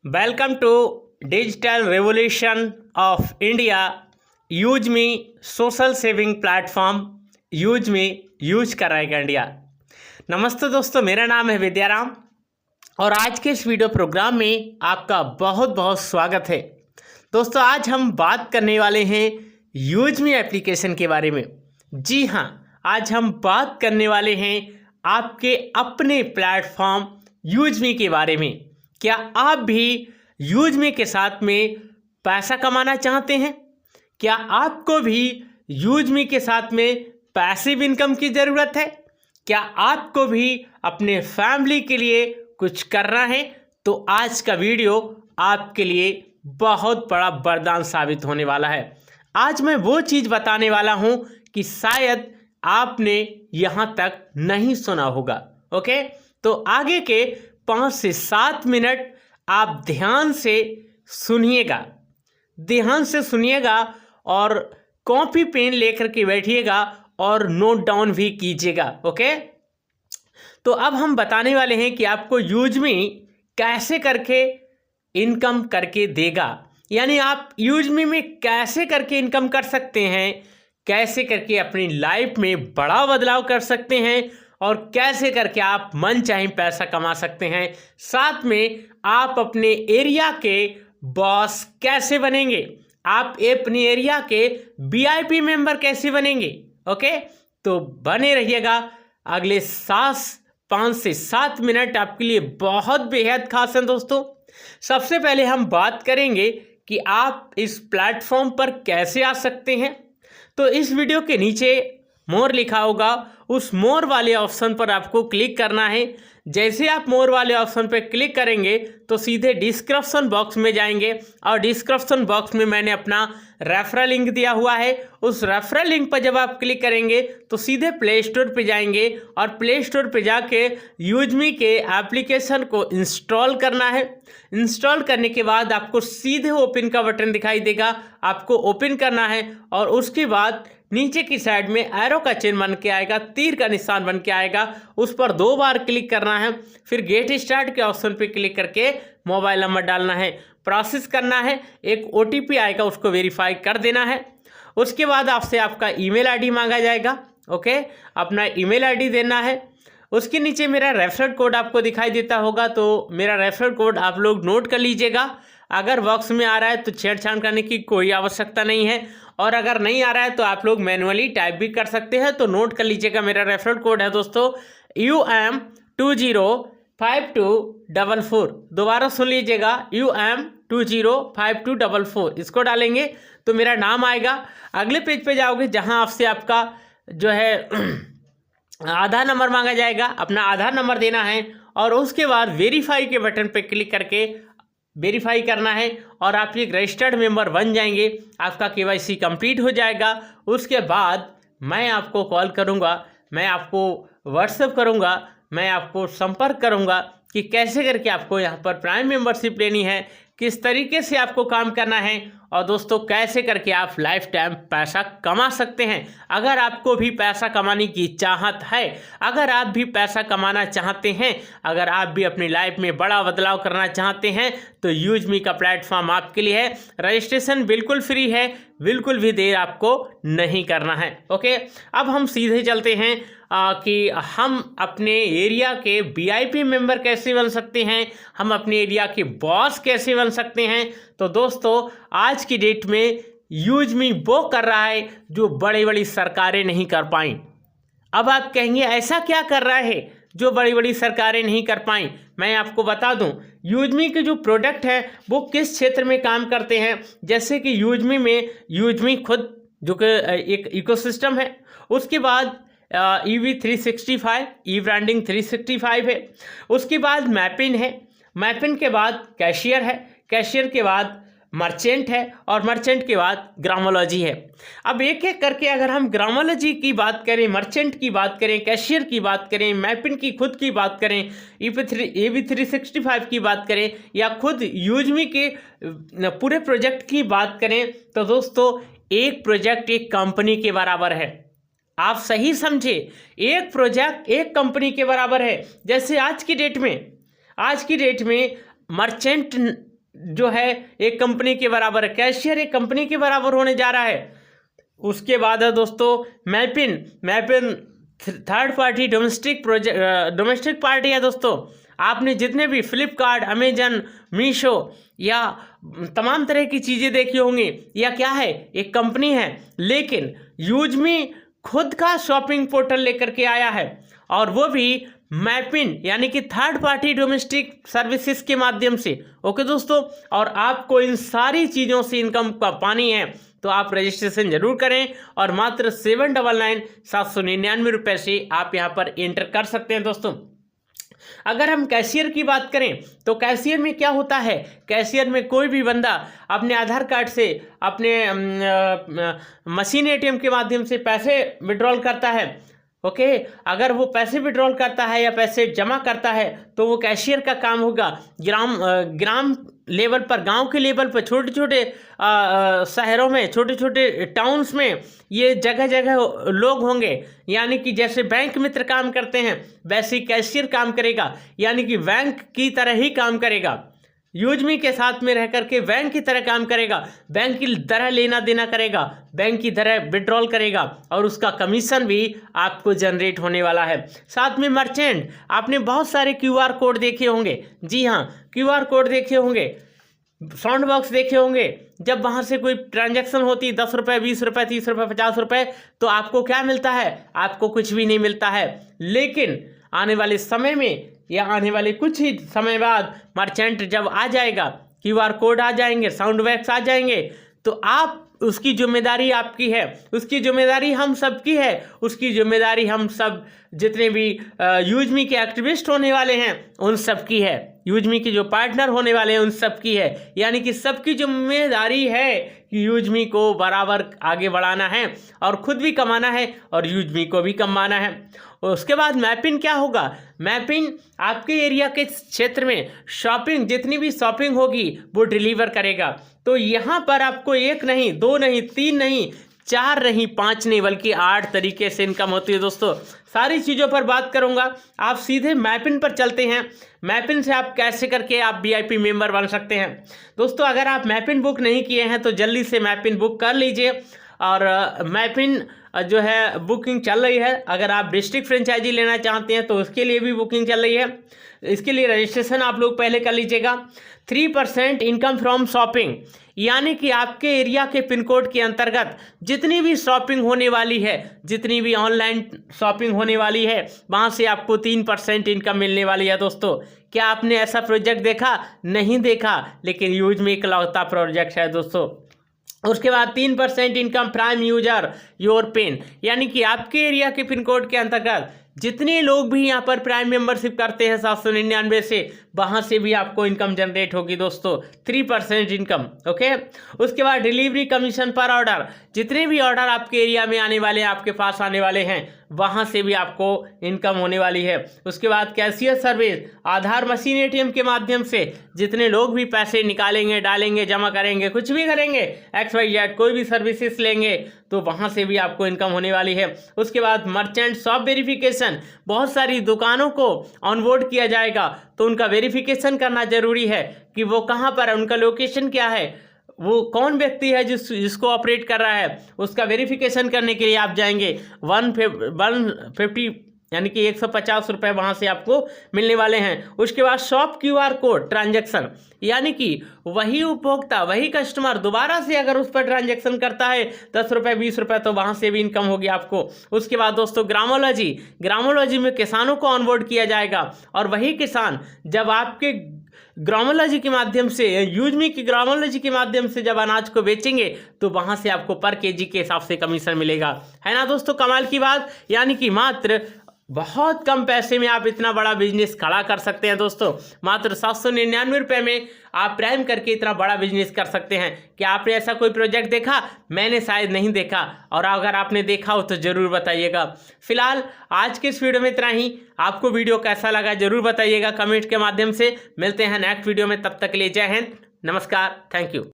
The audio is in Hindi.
Welcome to Digital Revolution of India. Use me social saving platform use me use कराएगा इंडिया। नमस्ते दोस्तों, मेरा नाम है विद्याराम और आज के इस वीडियो प्रोग्राम में आपका बहुत बहुत स्वागत है। दोस्तों, आज हम बात करने वाले हैं यूज मी एप्लीकेशन के बारे में। जी हाँ, आज हम बात करने वाले हैं आपके अपने प्लेटफॉर्म यूज मी के बारे में। क्या आप भी यूज मी के साथ में पैसा कमाना चाहते हैं? क्या आपको भी यूज मी के साथ में पैसिव इनकम की ज़रूरत है? क्या आपको भी अपने फैमिली के लिए कुछ करना है? तो आज का वीडियो आपके लिए बहुत बड़ा वरदान साबित होने वाला है। आज मैं वो चीज़ बताने वाला हूँ कि शायद आपने यहाँ तक नहीं सुना होगा। ओके, तो आगे के 5 से 7 मिनट आप ध्यान से सुनिएगा और कॉपी पेन लेकर के बैठिएगा और नोट डाउन भी कीजिएगा। ओके, तो अब हम बताने वाले हैं कि आपको यूज मी कैसे करके इनकम करके देगा, यानी आप यूज मी में कैसे करके इनकम कर सकते हैं, कैसे करके अपनी लाइफ में बड़ा बदलाव कर सकते हैं और कैसे करके आप मन चाहे पैसा कमा सकते हैं। साथ में आप अपने एरिया के बॉस कैसे बनेंगे, आप अपने एरिया के वीआईपी मेंबर कैसे बनेंगे। ओके, तो बने रहिएगा। अगले 5 से 7 मिनट आपके लिए बहुत बेहद खास हैं दोस्तों। सबसे पहले हम बात करेंगे कि आप इस प्लेटफॉर्म पर कैसे आ सकते हैं। तो इस वीडियो के नीचे मोर लिखा होगा, उस मोर वाले ऑप्शन पर आपको क्लिक करना है। जैसे आप मोर वाले ऑप्शन पर क्लिक करेंगे तो सीधे डिस्क्रिप्शन बॉक्स में जाएंगे और डिस्क्रिप्शन बॉक्स में मैंने अपना रेफरल लिंक दिया हुआ है। उस रेफरल लिंक पर जब आप क्लिक करेंगे तो सीधे प्ले स्टोर पे जाएंगे और प्ले स्टोर पे जाके यूज मी के एप्लीकेशन को इंस्टॉल करना है। इंस्टॉल करने के बाद आपको सीधे ओपन का बटन दिखाई देगा, आपको ओपन करना है और उसके बाद नीचे की साइड में एरो का चिन्ह बन के आएगा, तीर का निशान बन के आएगा, उस पर 2 बार क्लिक करना है। फिर गेट स्टार्ट के ऑप्शन पे क्लिक करके मोबाइल नंबर डालना है, प्रोसेस करना है, एक ओटीपी आएगा उसको वेरीफाई कर देना है। उसके बाद आपसे आपका ईमेल आईडी मांगा जाएगा। ओके, अपना ईमेल आईडी देना है। उसके नीचे मेरा रेफरल कोड आपको दिखाई देता होगा, तो मेरा रेफरल कोड आप लोग नोट कर लीजिएगा। अगर बॉक्स में आ रहा है तो छेड़छाड़ करने की कोई आवश्यकता नहीं है और अगर नहीं आ रहा है तो आप लोग मैनुअली टाइप भी कर सकते हैं। तो नोट कर लीजिएगा, मेरा रेफरल कोड है दोस्तों UM205244। दोबारा सुन लीजिएगा, UM205244। इसको डालेंगे तो मेरा नाम आएगा। अगले पेज पे जाओगे जहां आपसे आपका जो है आधार नंबर मांगा जाएगा, अपना आधार नंबर देना है और उसके बाद वेरीफाई के बटन पे क्लिक करके वेरीफाई करना है और आप एक रजिस्टर्ड मेंबर बन जाएंगे। आपका केवाईसी कंप्लीट हो जाएगा। उसके बाद मैं आपको कॉल करूंगा, मैं आपको व्हाट्सएप करूंगा, मैं आपको संपर्क करूंगा कि कैसे करके आपको यहाँ पर प्राइम मेंबरशिप लेनी है, किस तरीके से आपको काम करना है और दोस्तों कैसे करके आप लाइफ टाइम पैसा कमा सकते हैं। अगर आपको भी पैसा कमाने की चाहत है, अगर आप भी पैसा कमाना चाहते हैं, अगर आप भी अपनी लाइफ में बड़ा बदलाव करना चाहते हैं तो यूज मी का प्लेटफॉर्म आपके लिए है। रजिस्ट्रेशन बिल्कुल फ्री है, बिल्कुल भी देर आपको नहीं करना है। ओके, अब हम सीधे चलते हैं कि हम अपने एरिया के वीआईपी मेंबर कैसे बन सकते हैं, हम अपने एरिया के बॉस कैसे बन सकते हैं। तो दोस्तों, आज की डेट में यूज मी वो कर रहा है जो बड़ी बड़ी सरकारें नहीं कर पाई। अब आप कहेंगे ऐसा क्या कर रहा है जो बड़ी बड़ी सरकारें नहीं कर पाई। मैं आपको बता दूं, यूज मी के जो प्रोडक्ट है वो किस क्षेत्र में काम करते हैं। जैसे कि यूज मी खुद जो कि एक इकोसिस्टम है, उसके बाद EV 365 ई ब्रांडिंग 365 है, उसके बाद मैपिन है, मैपिन के बाद कैशियर है, कैशियर के बाद मर्चेंट है और मर्चेंट के बाद ग्रामोलॉजी है। अब एक एक करके अगर हम ग्रामोलॉजी की बात करें, मर्चेंट की बात करें, कैशियर की बात करें, मैपिन की खुद की बात करें, EV 365 की बात करें या खुद यूज मी के पूरे प्रोजेक्ट की बात करें तो दोस्तों एक प्रोजेक्ट एक कंपनी के बराबर है। आप सही समझे, एक प्रोजेक्ट एक कंपनी के बराबर है। जैसे आज की डेट में मर्चेंट जो है एक कंपनी के बराबर है, कैशियर एक कंपनी के बराबर होने जा रहा है। उसके बाद है दोस्तों मैपिन थर्ड पार्टी डोमेस्टिक पार्टी है दोस्तों। आपने जितने भी फ्लिपकार्ट, अमेजन, मीशो या तमाम तरह की चीज़ें देखी होंगी, या क्या है, एक कंपनी है, लेकिन यूजमी खुद का शॉपिंग पोर्टल लेकर के आया है, और वो भी मैपिन यानी कि थर्ड पार्टी डोमेस्टिक सर्विसेज के माध्यम से। ओके दोस्तों, और आपको इन सारी चीज़ों से इनकम का पानी है तो आप रजिस्ट्रेशन जरूर करें, और मात्र 799 रुपये से आप यहाँ पर एंटर कर सकते हैं दोस्तों। अगर हम कैशियर की बात करें तो कैशियर में क्या होता है, कैशियर में कोई भी बंदा अपने आधार कार्ड से अपने मशीन एटीएम के माध्यम से पैसे विड्रॉल करता है। ओके, अगर वो पैसे विड्रॉल करता है या पैसे जमा करता है तो वो कैशियर का काम होगा। ग्राम लेवल पर, गांव के लेवल पर, छोटे छोटे शहरों में, छोटे छोटे टाउन्स में ये जगह जगह लोग होंगे, यानी कि जैसे बैंक मित्र काम करते हैं वैसे ही कैशियर काम करेगा, यानी कि बैंक की तरह ही काम करेगा। यूजमी के साथ में रह करके बैंक की तरह काम करेगा, बैंक की तरह लेना देना करेगा, बैंक की तरह विड्रॉल करेगा, और उसका कमीशन भी आपको जनरेट होने वाला है। साथ में मर्चेंट, आपने बहुत सारे QR कोड देखे होंगे, जी हाँ, QR कोड देखे होंगे, साउंड बॉक्स देखे होंगे। जब वहाँ से कोई ट्रांजैक्शन होती, 10 रुपये, 20 रुपये, 30 रुपये, 50 रुपये, तो आपको क्या मिलता है, आपको कुछ भी नहीं मिलता है। लेकिन आने वाले समय में या आने वाले कुछ ही समय बाद मर्चेंट जब आ जाएगा, QR कोड आ जाएंगे, साउंड बॉक्स आ जाएंगे, तो आप, उसकी जिम्मेदारी आपकी है, उसकी जिम्मेदारी हम सब की है, उसकी जिम्मेदारी हम सब जितने भी यूजमी के एक्टिविस्ट होने वाले हैं उन सब की है, यूजमी के जो पार्टनर होने वाले हैं उन सब की है। यानी कि सबकी जिम्मेदारी है कि यूजमी को बराबर आगे बढ़ाना है और खुद भी कमाना है और यूजमी को भी कमाना है। उसके बाद मैपिन क्या होगा, मैपिन आपके एरिया के क्षेत्र में शॉपिंग, जितनी भी शॉपिंग होगी वो डिलीवर करेगा। तो यहाँ पर आपको 1 नहीं, 2 नहीं, 3 नहीं, 4 नहीं, 5 नहीं, बल्कि 8 तरीके से इनकम होती है दोस्तों। सारी चीज़ों पर बात करूँगा, आप सीधे मैपिन पर चलते हैं। मैपिन से आप कैसे करके आप VIP मेंबर बन सकते हैं दोस्तों। अगर आप मैपिन बुक नहीं किए हैं तो जल्दी से मैपिन बुक कर लीजिए, और मैपिन जो है बुकिंग चल रही है। अगर आप डिस्ट्रिक्ट फ्रेंचाइजी लेना चाहते हैं तो उसके लिए भी बुकिंग चल रही है। इसके लिए रजिस्ट्रेशन आप लोग पहले कर लीजिएगा। 3% इनकम फ्रॉम शॉपिंग, यानी कि आपके एरिया के पिन कोड के अंतर्गत जितनी भी शॉपिंग होने वाली है, जितनी भी ऑनलाइन शॉपिंग होने वाली है, वहाँ से आपको 3% इनकम मिलने वाली है दोस्तों। क्या आपने ऐसा प्रोजेक्ट देखा? नहीं देखा, लेकिन यूज में इकलौता प्रोजेक्ट है दोस्तों। उसके बाद 3% income prime user your pin, यानी कि आपके एरिया के पिन कोड के अंतर्गत जितने लोग भी यहाँ पर प्राइम मेंबरशिप करते हैं 799 से, वहाँ से भी आपको इनकम जनरेट होगी दोस्तों, 3% इनकम। ओके, उसके बाद डिलीवरी कमीशन पर ऑर्डर, जितने भी ऑर्डर आपके एरिया में आने वाले हैं, आपके पास आने वाले हैं, वहाँ से भी आपको इनकम होने वाली है। उसके बाद कैशियर सर्विस, आधार मशीन ATM के माध्यम से जितने लोग भी पैसे निकालेंगे, डालेंगे, जमा करेंगे, कुछ भी करेंगे, XYZ कोई भी सर्विसेज लेंगे तो वहाँ से भी आपको इनकम होने वाली है। उसके बाद मर्चेंट शॉप वेरिफिकेशन, बहुत सारी दुकानों को ऑनबोर्ड किया जाएगा तो उनका वेरिफिकेशन करना जरूरी है कि वो कहाँ पर है, उनका लोकेशन क्या है, वो कौन व्यक्ति है जिसको ऑपरेट कर रहा है, उसका वेरिफिकेशन करने के लिए आप जाएंगे। 150 यानी कि 150 रुपये वहाँ से आपको मिलने वाले हैं। उसके बाद शॉप QR कोड ट्रांजैक्शन, यानी कि वही उपभोक्ता, वही कस्टमर दोबारा से अगर उस पर ट्रांजैक्शन करता है 10 रुपये, 20 रुपये, तो वहाँ से भी इनकम होगी आपको। उसके बाद दोस्तों ग्रामोलॉजी में किसानों को ऑनबोर्ड किया जाएगा, और वही किसान जब आपके ग्रामोलॉजी के माध्यम से, यूजमी की ग्रामोलॉजी के माध्यम से जब अनाज को बेचेंगे तो वहाँ से आपको पर KG के हिसाब से कमीशन मिलेगा। है ना दोस्तों कमाल की बात, यानी कि मात्र बहुत कम पैसे में आप इतना बड़ा बिजनेस खड़ा कर सकते हैं दोस्तों। मात्र 799 रुपये में आप प्राइम करके इतना बड़ा बिजनेस कर सकते हैं। क्या आपने ऐसा कोई प्रोजेक्ट देखा? मैंने शायद नहीं देखा, और अगर आपने देखा हो तो ज़रूर बताइएगा। फिलहाल आज के इस वीडियो में इतना ही। आपको वीडियो कैसा लगा ज़रूर बताइएगा कमेंट के माध्यम से। मिलते हैं नेक्स्ट वीडियो में, तब तक के लिए जय हिंद, नमस्कार, थैंक यू।